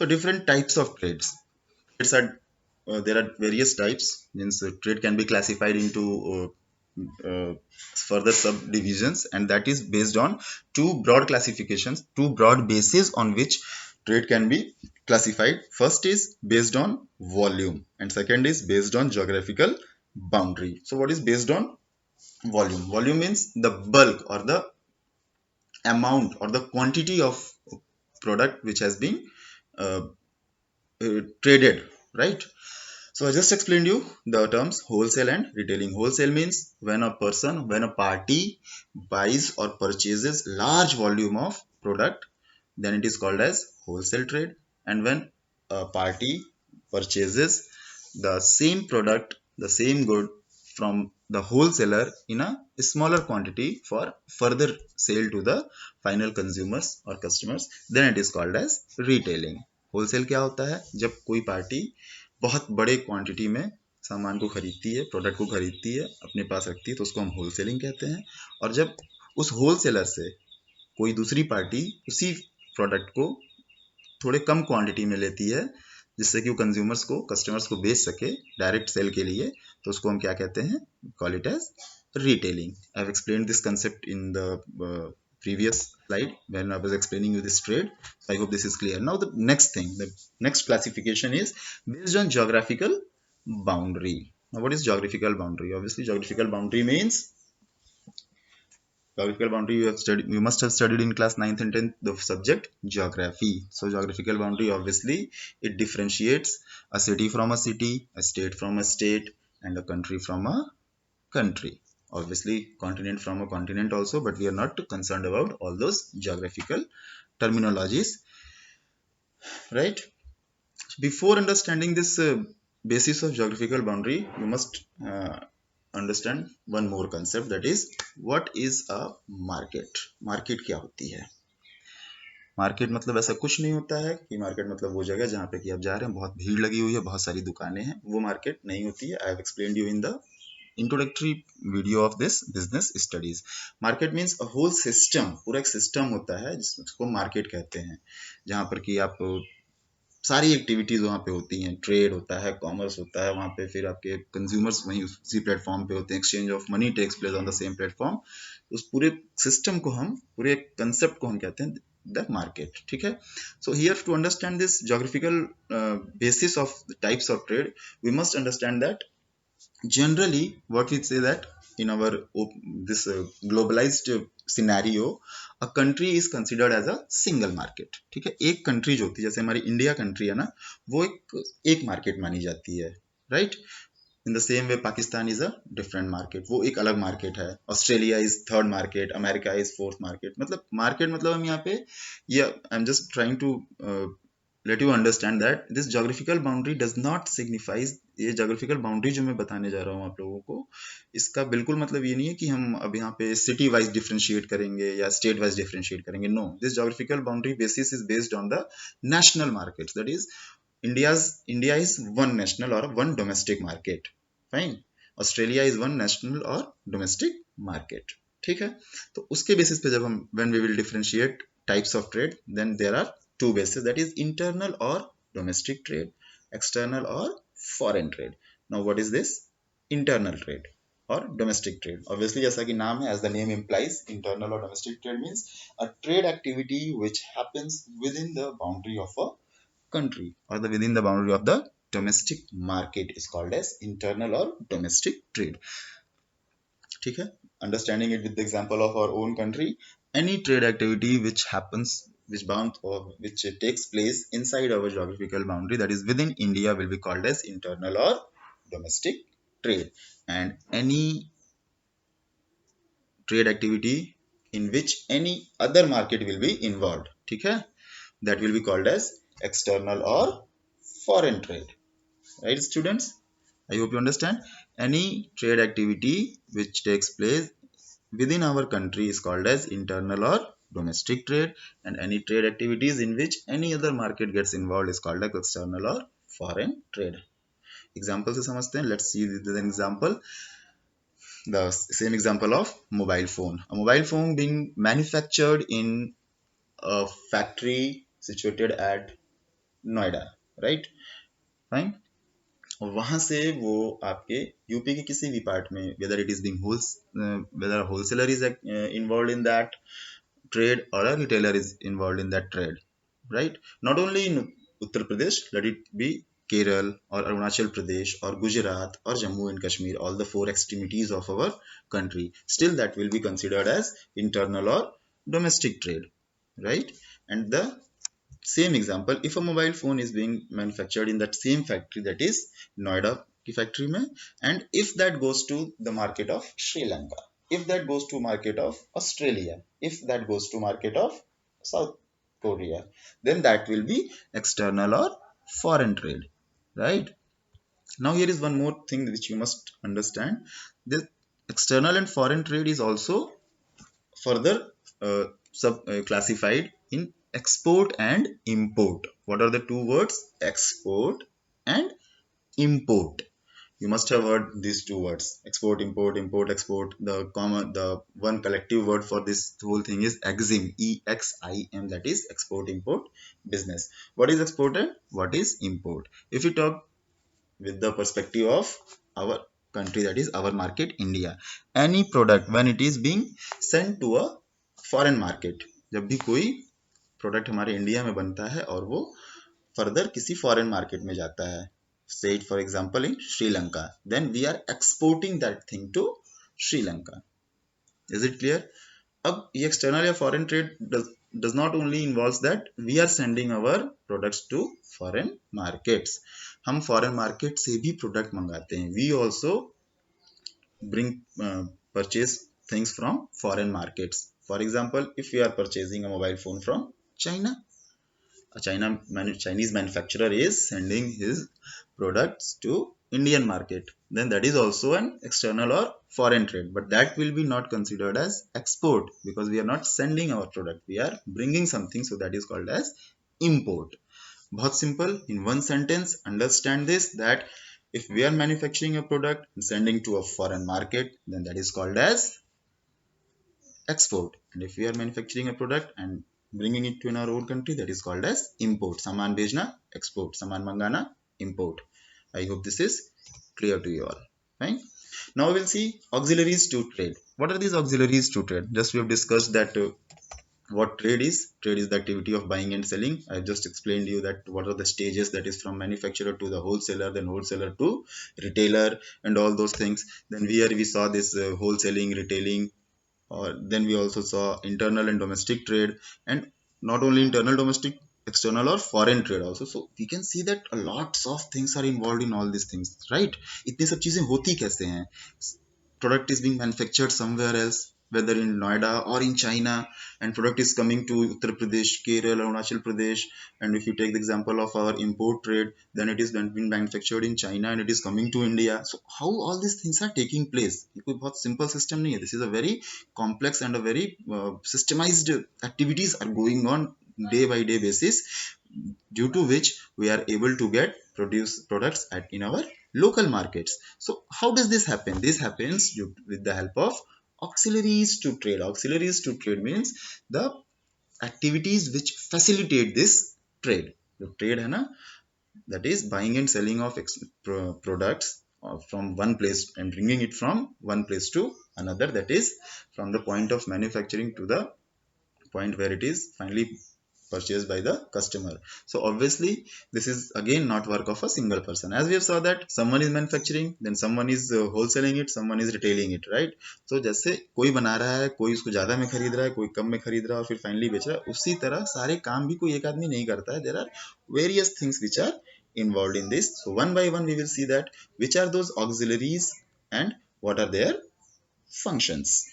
So different types of trades. Trades are there are various types. Means trade can be classified into further subdivisions, and that is based on two broad classifications, two broad bases on which trade can be classified. First is based on volume, and second is based on geographical boundary. So what is based on volume? Volume means the bulk or the amount or the quantity of product which has been uh, traded, right? So I just explained you the terms wholesale and retailing. Wholesale means when a party buys or purchases large volume of product, then it is called as wholesale trade. And when a party purchases the same product, the same good from the wholesaler in a smaller quantity for further sale to the final consumers or customers, then it is called as retailing. Wholesale क्या होता है? जब कोई party बहुत बड़े quantity में सामान को खरीदती है, प्रोडक्ट को खरीदती है, अपने पास रखती है, तो उसको हम होलसेलिंग कहते हैं। और जब उस होलसेलर से कोई दूसरी पार्टी उसी प्रोडक्ट को थोड़े कम क्वांटिटी में लेती है, जिससे कि वो कंज्यूमर्स को, कस्टमर्स को बेच सके डायरेक्ट सेल के लिए, तो उसको हम क्या कहते हैं? Call it as retailing. I've explained this concept in the previous slide when I was explaining you this trade. So I hope this is clear. Now the next thing, the next classification is based on geographical boundary. Now what is geographical boundary? Obviously geographical boundary means geographical boundary you must have studied in class 9th and 10th the subject geography. So geographical boundary, obviously it differentiates a city from a city, a state from a state, and a country from a country. Obviously continent from a continent also, but we are not concerned about all those geographical terminologies, right? Before understanding this basis of geographical boundary, you must understand one more concept, that is what is a market. Market क्या होती है? Market मतलब ऐसा कुछ नहीं होता है कि मार्केट मतलब वो जगह जहाँ पे कि आप जा रहे हैं, बहुत भीड़ लगी हुई है, बहुत सारी दुकानें हैं, वो मार्केट नहीं होती है. I have explained you in the introductory video of this business studies. Market means a whole system, पूरा एक सिस्टम होता है जिसको मार्केट कहते हैं, जहाँ पर कि आप सारी एक्टिविटीज वहाँ पे होती हैं, ट्रेड होता है, कॉमर्स होता है वहाँ पे, फिर आपके कंज्यूमर्स वहीं उसी प्लेटफॉर्म पे होते हैं, exchange of money takes place on the same platform. उस पूरे सिस्टम को हम, पूरे कंसेप्ट को हम कहते हैं द मार्केट. ठीक है. So here to understand this geographical basis of types of trade, we must understand that generally what we say that in our this globalized scenario, a country is considered as a single market. ठीक है. एक country जो होती है, जैसे हमारी India country है ना, वो एक मार्केट मानी जाती है, right? In the same way Pakistan is a different market, वो एक अलग मार्केट है. Australia is third market, America is fourth market. मतलब मार्केट मतलब हम यहाँ पे, ये I am just trying to let you understand that this geographical boundary does not signifies, ये geographical boundary जो मैं बताने जा रहा हूँ आप लोगों को, इसका बिल्कुल मतलब ये नहीं है कि हम अब यहाँ पे city wise differentiate करेंगे या state wise differentiate करेंगे. No, this geographical boundary basis is based on the national markets. That is, India is one national or one domestic market. Fine. Australia is one national or domestic market. ठीक है. तो उसके basis पे जब हम when we will differentiate types of trade, then there are two bases, that is internal or domestic trade, external or foreign trade. Now what is this internal trade or domestic trade? Obviously जैसा कि नाम है, as the name implies, internal or domestic trade means a trade activity which happens within the boundary of a country or within the boundary of the domestic market is called as internal or domestic trade. ठीक है. Understanding it with the example of our own country, any trade activity which happens, which bound or which takes place inside our geographical boundary, that is within India, will be called as internal or domestic trade. And any trade activity in which any other market will be involved, ठीक है, that will be called as external or foreign trade. Right, students? I hope you understand. Any trade activity which takes place within our country is called as internal or domestic trade, and any trade activities in which any other market gets involved is called as external or foreign trade. Example से समझते हैं. Let's see this example. The same example of mobile phone. A mobile phone being manufactured in a factory situated at Noida, right, fine. वहां से वो आपके UP के किसी भी पार्ट में, whether it is being holes, whether wholesaler is involve in that trade or a retailer is involved in that trade, right? Not only in Uttar Pradesh, let it be Kerala or Arunachal Pradesh or Gujarat or Jammu and Kashmir, all the four extremities of our country, still that will be considered as internal or domestic trade, right? And the same example, if a mobile phone is being manufactured in that same factory, that is Noida की factory में, and if that goes to the market of Sri Lanka, if that goes to market of Australia, if that goes to market of South Korea, then that will be external or foreign trade, right? Now here is one more thing which you must understand. This external and foreign trade is also further classified in export and import. What are the two words? Export and import. You must have heard these two words: export, import, import, export. The one collective word for this whole thing is EXIM, EXIM, that is export, import, business. What is export and what is import? If we talk with the perspective of our country, that is our market India, any product when it is being sent to a foreign market, जब भी कोई product हमारे India में बनता है और वो further किसी फॉरेन मार्केट में जाता है, say it for example in Sri Lanka, then we are exporting that thing to Sri Lanka. Is it clear? अब ये external या foreign trade does not only involves that we are sending our products to foreign markets. हम foreign market से भी product मंगाते हैं. We also bring purchase things from foreign markets. For example, if we are purchasing a mobile phone from China, a Chinese manufacturer is sending his products to Indian market, then that is also an external or foreign trade, but that will be not considered as export because we are not sending our product, we are bringing something, so that is called as import. बहुत simple, in one sentence understand this, that if we are manufacturing a product and sending to a foreign market, then that is called as export, and if we are manufacturing a product and bringing it to in our own country, that is called as import. Saman bhejna export, saman mangana import. I hope this is clear to you all. Fine. Now we'll see auxiliaries to trade. What are these auxiliaries to trade? Just we have discussed that what trade is. Trade is the activity of buying and selling. I just explained you that what are the stages, that is from manufacturer to the wholesaler, then wholesaler to retailer and all those things. Then here we saw this wholesaling, retailing, or then we also saw internal and domestic trade, and not only internal, domestic, external or foreign trade also. So we can see that a lots of things are involved in all these things, right? इतनी सब चीजें होती कैसे हैं? Product is being manufactured somewhere else, whether in Noida or in China, and product is coming to Uttar Pradesh, Kerala, Arunachal Pradesh. And if you take the example of our import trade, then it is being manufactured in China and it is coming to India. So how all these things are taking place? ये कोई बहुत simple system नहीं है. This is a very complex and a very systemized activities are going on day by day basis, due to which we are able to get produce products in our local markets. So how does this happen? This happens with the help of auxiliaries to trade. Auxiliaries to trade means the activities which facilitate this trade. The trade है ना, that is buying and selling of products from one place and bringing it from one place to another, that is from the point of manufacturing to the point where it is finally purchased by the customer. So obviously this is again not work of a single person, as we have saw that someone is manufacturing, then someone is wholesaling it, someone is retailing it, right? So जैसे कोई बना रहा है, कोई उसको ज्यादा में खरीद रहा है, कोई कम में खरीद रहा है और फिर फाइनली बेच रहा है, उसी तरह सारे काम भी कोई एक आदमी नहीं करता है. There are various things which are involved in this. So one by one we will see that which are those auxiliaries and what are their functions.